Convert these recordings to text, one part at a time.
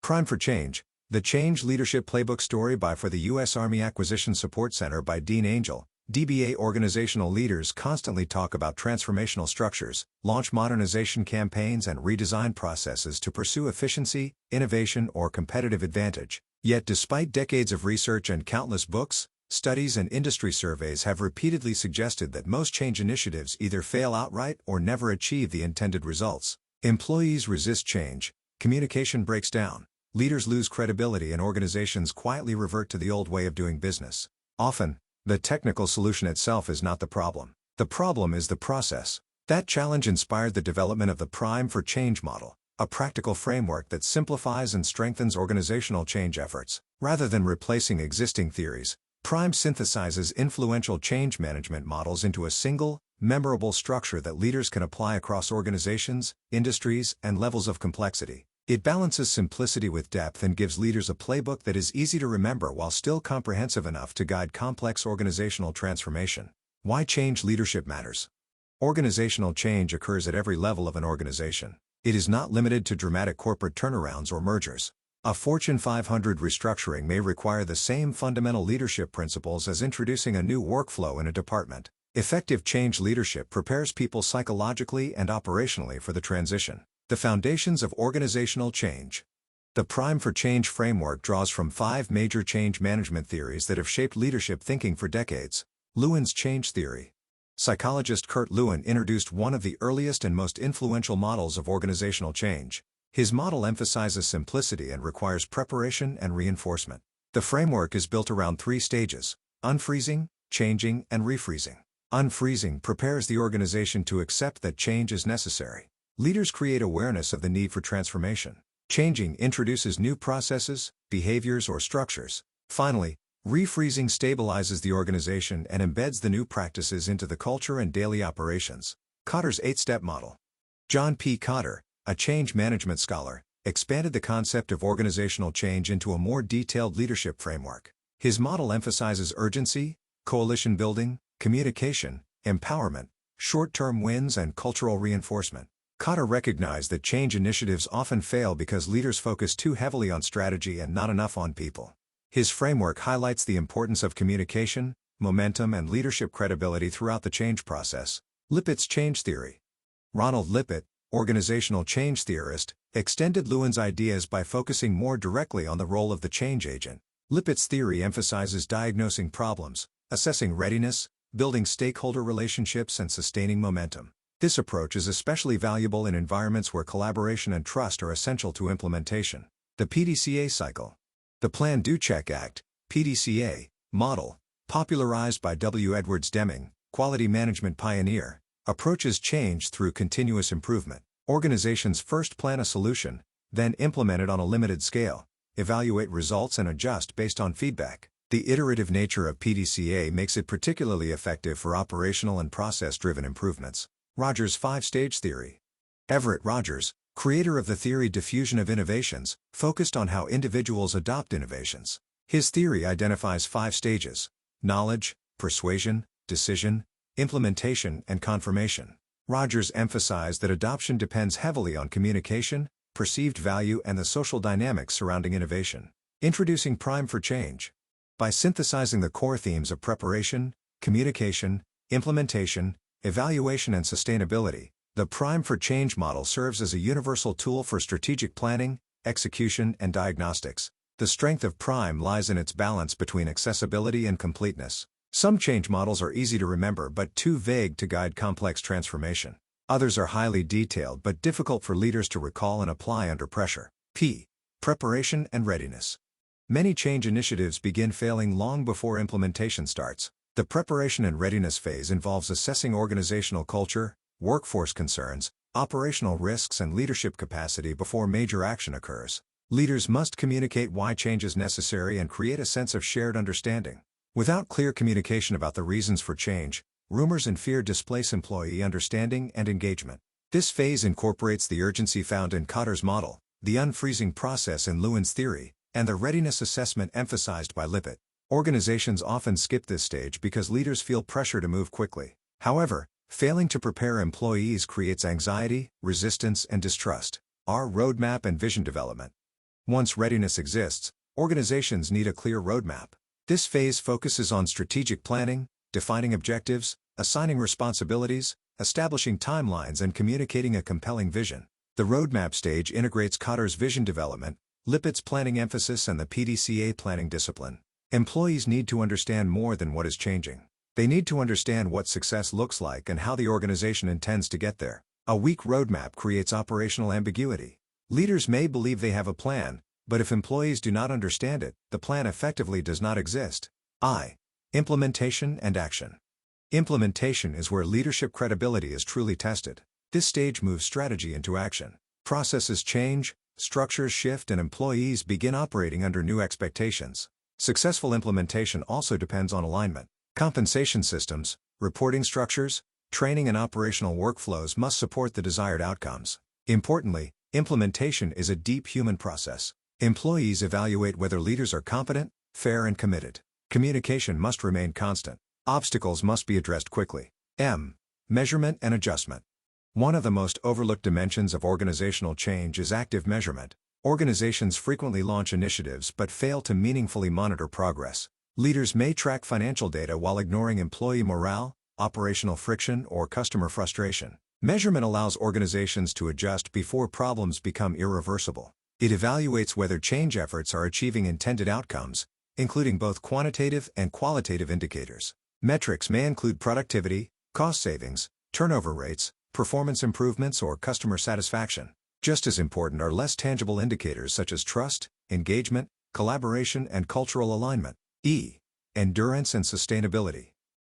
Prime for Change, the Change Leadership Playbook story for the U.S. Army Acquisition Support Center by Dean Angel. DBA organizational leaders constantly talk about transformational structures, launch modernization campaigns and redesign processes to pursue efficiency, innovation or competitive advantage. Yet despite decades of research and countless books, studies and industry surveys have repeatedly suggested that most change initiatives either fail outright or never achieve the intended results. Employees resist change, communication breaks down, leaders lose credibility and organizations quietly revert to the old way of doing business. Often, the technical solution itself is not the problem. The problem is the process. That challenge inspired the development of the Prime for Change model, a practical framework that simplifies and strengthens organizational change efforts. Rather than replacing existing theories, Prime synthesizes influential change management models into a single, memorable structure that leaders can apply across organizations, industries, and levels of complexity. It balances simplicity with depth and gives leaders a playbook that is easy to remember while still comprehensive enough to guide complex organizational transformation. Why change leadership matters. Organizational change occurs at every level of an organization. It is not limited to dramatic corporate turnarounds or mergers. A Fortune 500 restructuring may require the same fundamental leadership principles as introducing a new workflow in a department. Effective change leadership prepares people psychologically and operationally for the transition. The foundations of organizational change. The Prime for Change framework draws from 5 major change management theories that have shaped leadership thinking for decades. Lewin's change theory. Psychologist Kurt Lewin introduced one of the earliest and most influential models of organizational change. His model emphasizes simplicity and requires preparation and reinforcement. The framework is built around 3 stages: unfreezing, changing, and refreezing. Unfreezing prepares the organization to accept that change is necessary. Leaders create awareness of the need for transformation. Changing introduces new processes, behaviors, or structures. Finally, refreezing stabilizes the organization and embeds the new practices into the culture and daily operations. Kotter's 8-step model. John P. Kotter, a change management scholar, expanded the concept of organizational change into a more detailed leadership framework. His model emphasizes urgency, coalition building, communication, empowerment, short-term wins, and cultural reinforcement. Kotter recognized that change initiatives often fail because leaders focus too heavily on strategy and not enough on people. His framework highlights the importance of communication, momentum, and leadership credibility throughout the change process. Lippett's change theory. Ronald Lippett, organizational change theorist, extended Lewin's ideas by focusing more directly on the role of the change agent. Lippett's theory emphasizes diagnosing problems, assessing readiness, building stakeholder relationships, and sustaining momentum. This approach is especially valuable in environments where collaboration and trust are essential to implementation. The PDCA cycle. The Plan Do Check Act, PDCA, model, popularized by W. Edwards Deming, quality management pioneer, approaches change through continuous improvement. Organizations first plan a solution, then implement it on a limited scale, evaluate results and adjust based on feedback. The iterative nature of PDCA makes it particularly effective for operational and process-driven improvements. Rogers' 5-stage theory. Everett Rogers, creator of the theory diffusion of innovations, focused on how individuals adopt innovations. His theory identifies 5 stages: knowledge, persuasion, decision, implementation, and confirmation. Rogers emphasized that adoption depends heavily on communication, perceived value, and the social dynamics surrounding innovation. Introducing Prime for Change. By synthesizing the core themes of preparation, communication, implementation, evaluation, and sustainability, the Prime for Change model serves as a universal tool for strategic planning, execution, and diagnostics. The strength of Prime lies in its balance between accessibility and completeness. Some change models are easy to remember but too vague to guide complex transformation. Others are highly detailed but difficult for leaders to recall and apply under pressure. Preparation and readiness. Many change initiatives begin failing long before implementation starts. The preparation and readiness phase involves assessing organizational culture, workforce concerns, operational risks, and leadership capacity before major action occurs. Leaders must communicate why change is necessary and create a sense of shared understanding. Without clear communication about the reasons for change, rumors and fear displace employee understanding and engagement. This phase incorporates the urgency found in Kotter's model, the unfreezing process in Lewin's theory, and the readiness assessment emphasized by Lippett. Organizations often skip this stage because leaders feel pressure to move quickly. However, failing to prepare employees creates anxiety, resistance, and distrust. Our roadmap and vision development. Once readiness exists, organizations need a clear roadmap. This phase focuses on strategic planning, defining objectives, assigning responsibilities, establishing timelines, and communicating a compelling vision. The roadmap stage integrates Kotter's vision development, Lippitt's planning emphasis, and the PDCA planning discipline. Employees need to understand more than what is changing. They need to understand what success looks like and how the organization intends to get there. A weak roadmap creates operational ambiguity. Leaders may believe they have a plan, but if employees do not understand it, the plan effectively does not exist. Implementation and action. Implementation is where leadership credibility is truly tested. This stage moves strategy into action. Processes change, structures shift, and employees begin operating under new expectations. Successful implementation also depends on alignment. Compensation systems, reporting structures, training, and operational workflows must support the desired outcomes. Importantly, implementation is a deep human process. Employees evaluate whether leaders are competent, fair, and committed. Communication must remain constant. Obstacles must be addressed quickly. Measurement and adjustment. One of the most overlooked dimensions of organizational change is active measurement. Organizations frequently launch initiatives but fail to meaningfully monitor progress. Leaders may track financial data while ignoring employee morale, operational friction, or customer frustration. Measurement allows organizations to adjust before problems become irreversible. It evaluates whether change efforts are achieving intended outcomes, including both quantitative and qualitative indicators. Metrics may include productivity, cost savings, turnover rates, performance improvements, or customer satisfaction. Just as important are less tangible indicators such as trust, engagement, collaboration, and cultural alignment. Endurance and sustainability.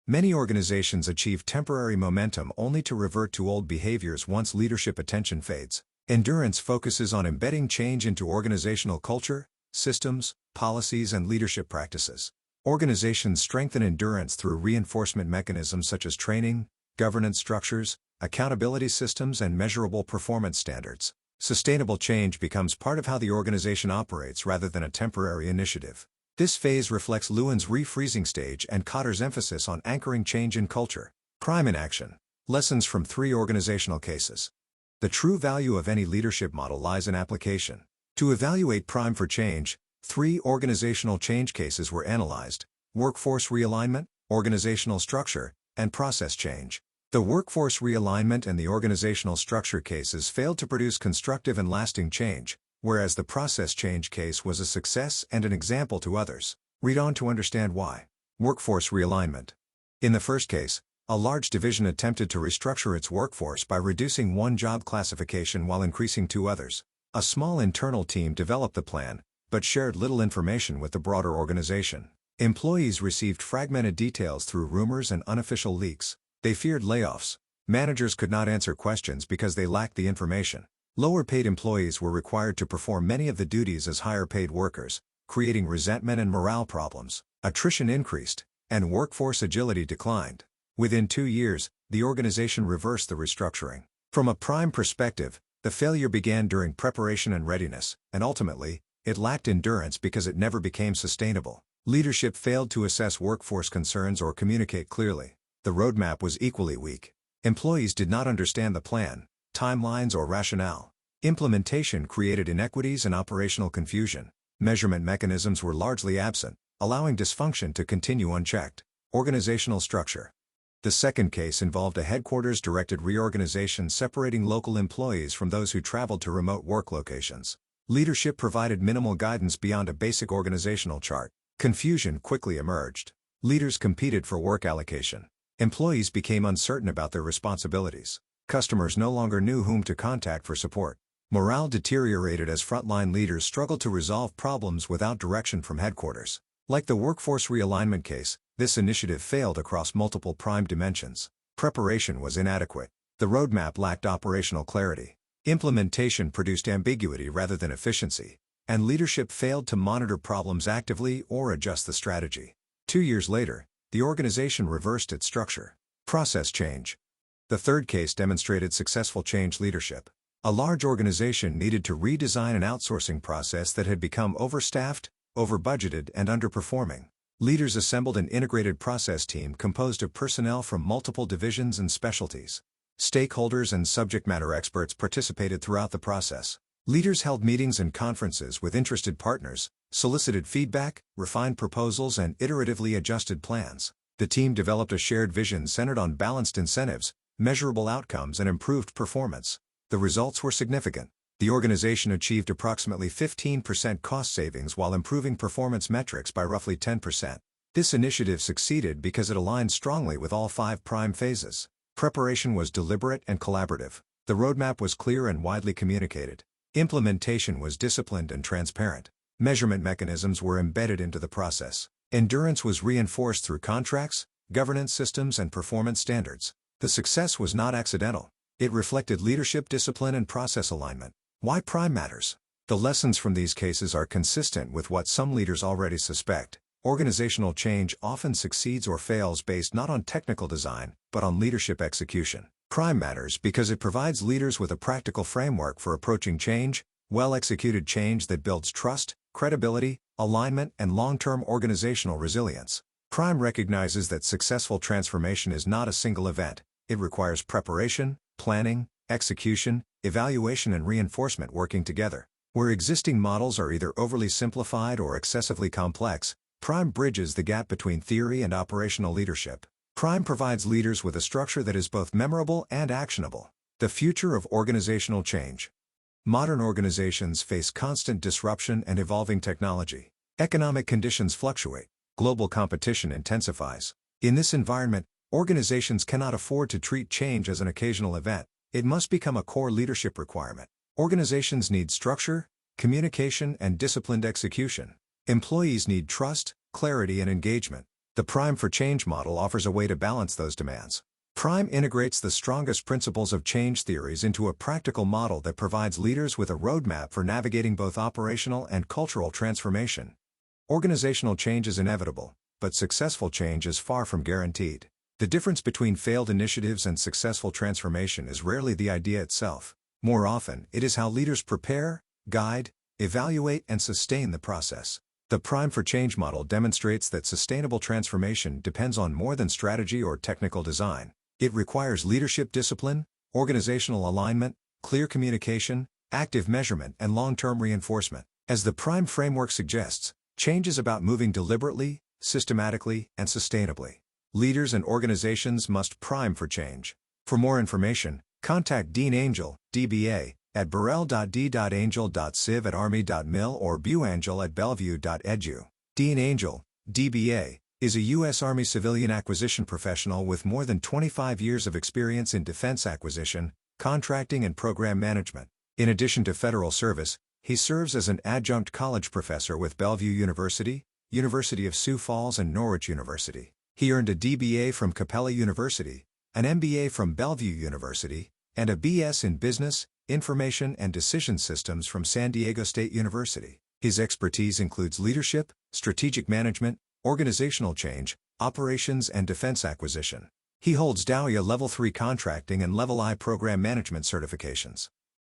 Many organizations achieve temporary momentum only to revert to old behaviors once leadership attention fades. Endurance focuses on embedding change into organizational culture, systems, policies, and leadership practices. Organizations strengthen endurance through reinforcement mechanisms such as training, governance structures, accountability systems, and measurable performance standards. Sustainable change becomes part of how the organization operates rather than a temporary initiative. This phase reflects Lewin's refreezing stage and Kotter's emphasis on anchoring change in culture. Prime in action. Lessons from 3 organizational cases. The true value of any leadership model lies in application. To evaluate Prime for change, 3 organizational change cases were analyzed: workforce realignment, organizational structure, and process change. The workforce realignment and the organizational structure cases failed to produce constructive and lasting change, whereas the process change case was a success and an example to others. Read on to understand why. Workforce realignment. In the first case, a large division attempted to restructure its workforce by reducing one job classification while increasing 2 others. A small internal team developed the plan, but shared little information with the broader organization. Employees received fragmented details through rumors and unofficial leaks. They feared layoffs. Managers could not answer questions because they lacked the information. Lower-paid employees were required to perform many of the duties as higher-paid workers, creating resentment and morale problems. Attrition increased, and workforce agility declined. Within 2 years, the organization reversed the restructuring. From a Prime perspective, the failure began during preparation and readiness, and ultimately, it lacked endurance because it never became sustainable. Leadership failed to assess workforce concerns or communicate clearly. The roadmap was equally weak. Employees did not understand the plan, timelines, or rationale. Implementation created inequities and operational confusion. Measurement mechanisms were largely absent, allowing dysfunction to continue unchecked. Organizational structure. The second case involved a headquarters-directed reorganization separating local employees from those who traveled to remote work locations. Leadership provided minimal guidance beyond a basic organizational chart. Confusion quickly emerged. Leaders competed for work allocation. Employees became uncertain about their responsibilities. Customers no longer knew whom to contact for support. Morale deteriorated as frontline leaders struggled to resolve problems without direction from headquarters. Like the workforce realignment case, this initiative failed across multiple Prime dimensions. Preparation was inadequate. The roadmap lacked operational clarity. Implementation produced ambiguity rather than efficiency. And leadership failed to monitor problems actively or adjust the strategy. 2 years later, the organization reversed its structure. Process change. The third case demonstrated successful change leadership. A large organization needed to redesign an outsourcing process that had become overstaffed, over-budgeted, and underperforming. Leaders assembled an integrated process team composed of personnel from multiple divisions and specialties. Stakeholders and subject matter experts participated throughout the process. Leaders held meetings and conferences with interested partners, solicited feedback, refined proposals and iteratively adjusted plans. The team developed a shared vision centered on balanced incentives, measurable outcomes and improved performance. The results were significant. The organization achieved approximately 15% cost savings while improving performance metrics by roughly 10%. This initiative succeeded because it aligned strongly with all 5 prime phases. Preparation was deliberate and collaborative. The roadmap was clear and widely communicated. Implementation was disciplined and transparent. Measurement mechanisms were embedded into the process. Endurance was reinforced through contracts, governance systems and performance standards. The success was not accidental. It reflected leadership discipline and process alignment. Why prime matters? The lessons from these cases are consistent with what some leaders already suspect. Organizational change often succeeds or fails based not on technical design, but on leadership execution. Prime matters because it provides leaders with a practical framework for approaching change, well-executed change that builds trust, credibility, alignment, and long-term organizational resilience. Prime recognizes that successful transformation is not a single event. It requires preparation, planning, execution, evaluation and reinforcement working together. Where existing models are either overly simplified or excessively complex, Prime bridges the gap between theory and operational leadership. Prime provides leaders with a structure that is both memorable and actionable. The future of organizational change. Modern organizations face constant disruption and evolving technology. Economic conditions fluctuate. Global competition intensifies. In this environment, organizations cannot afford to treat change as an occasional event. It must become a core leadership requirement. Organizations need structure, communication, and disciplined execution. Employees need trust, clarity, and engagement. The Prime for Change model offers a way to balance those demands. Prime integrates the strongest principles of change theories into a practical model that provides leaders with a roadmap for navigating both operational and cultural transformation. Organizational change is inevitable, but successful change is far from guaranteed. The difference between failed initiatives and successful transformation is rarely the idea itself. More often, it is how leaders prepare, guide, evaluate, and sustain the process. The Prime for Change model demonstrates that sustainable transformation depends on more than strategy or technical design. It requires leadership discipline, organizational alignment, clear communication, active measurement, and long-term reinforcement. As the Prime framework suggests, change is about moving deliberately, systematically, and sustainably. Leaders and organizations must prime for change. For more information, contact Dean Angel, DBA, at burrell.d.angel.civ@army.mil or buangel@bellevue.edu. Dean Angel, DBA, is a U.S. Army civilian acquisition professional with more than 25 years of experience in defense acquisition, contracting and program management. In addition to federal service, he serves as an adjunct college professor with Bellevue University, University of Sioux Falls and Norwich University. He earned a DBA from Capella University, an MBA from Bellevue University, and a BS in Business, Information and Decision Systems from San Diego State University. His expertise includes leadership, strategic management, organizational change, operations and defense acquisition. He holds DAOIA Level 3 contracting and Level I program management certifications.